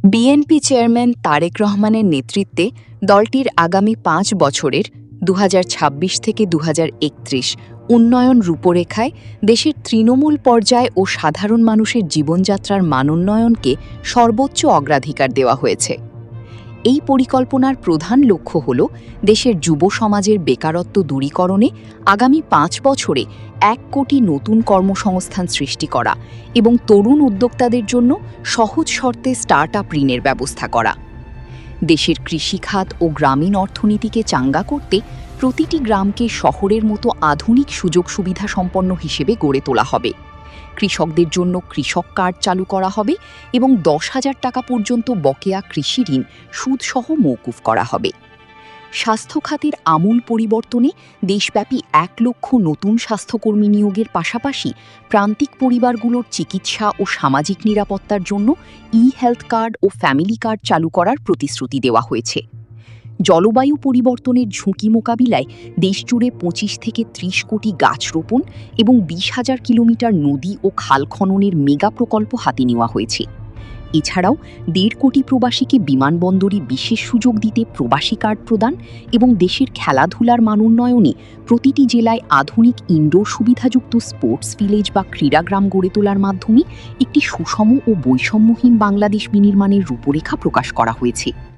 BNP chairman Tarique রহমানের নেতৃত্বে দলটির আগামী ৫ বছরের ২০২৬ থেকে ২০৩১ উন্নয়ন রূপরেখায় দেশের তৃণমূল পর্যায় ও সাধারণ মানুষের জীবনযাত্রার মানোন্নয়নকে সর্বোচ্চ অগ্রাধিকার দেওয়া হয়েছে। এই পরিকল্পনার প্রধান লক্ষ্য হল দেশের যুব সমাজের বেকারত্ব দূরীকরণে আগামী ৫ বছরে ১ কোটি নতুন কর্মসংস্থান সৃষ্টি করা এবং তরুণ উদ্যোক্তাদের জন্য সহজ শর্তে স্টার্ট-আপ ঋণের ব্যবস্থা করা। দেশের কৃষিখাত ও গ্রামীণ অর্থনীতিকে চাঙ্গা করতে প্রতিটি গ্রামকে শহরের মতো আধুনিক সুযোগ সুবিধা সম্পন্ন হিসেবে গড়ে তোলা হবে। কৃষকদের জন্য কৃষক কার্ড চালু করা হবে এবং ১০,০০০ টাকা পর্যন্ত বকেয়া কৃষি ঋণ সুদসহ মওকুফ করা হবে। স্বাস্থ্য খাতের আমূল পরিবর্তনে দেশব্যাপী ১ লক্ষ নতুন স্বাস্থ্যকর্মী নিয়োগের পাশাপাশি প্রান্তিক পরিবারগুলোর চিকিৎসা ও সামাজিক নিরাপত্তার জন্য ই-হেলথ কার্ড ও ফ্যামিলি কার্ড চালু করার প্রতিশ্রুতি দেওয়া হয়েছে। জলবায়ু পরিবর্তনের ঝুঁকি মোকাবিলায় দেশজুড়ে ২৫ থেকে ৩০ কোটি গাছ রোপণ এবং ২০,০০০ কিলোমিটার নদী ও খাল খননের মেগা প্রকল্প হাতে নেওয়া হয়েছে। এছাড়াও ১.৫ কোটি প্রবাসীকে বিমানবন্দরে বিশেষ সুযোগ দিতে প্রবাসী কার্ড প্রদান এবং দেশের খেলাধুলার মানোন্নয়নে প্রতিটি জেলায় আধুনিক ইনডোর সুবিধাযুক্ত স্পোর্টস ভিলেজ বা ক্রীড়াগ্রাম গড়ে তোলার মাধ্যমে একটি সুষম ও বৈষম্যহীন বাংলাদেশ বিনির্মাণের রূপরেখা প্রকাশ করা হয়েছে।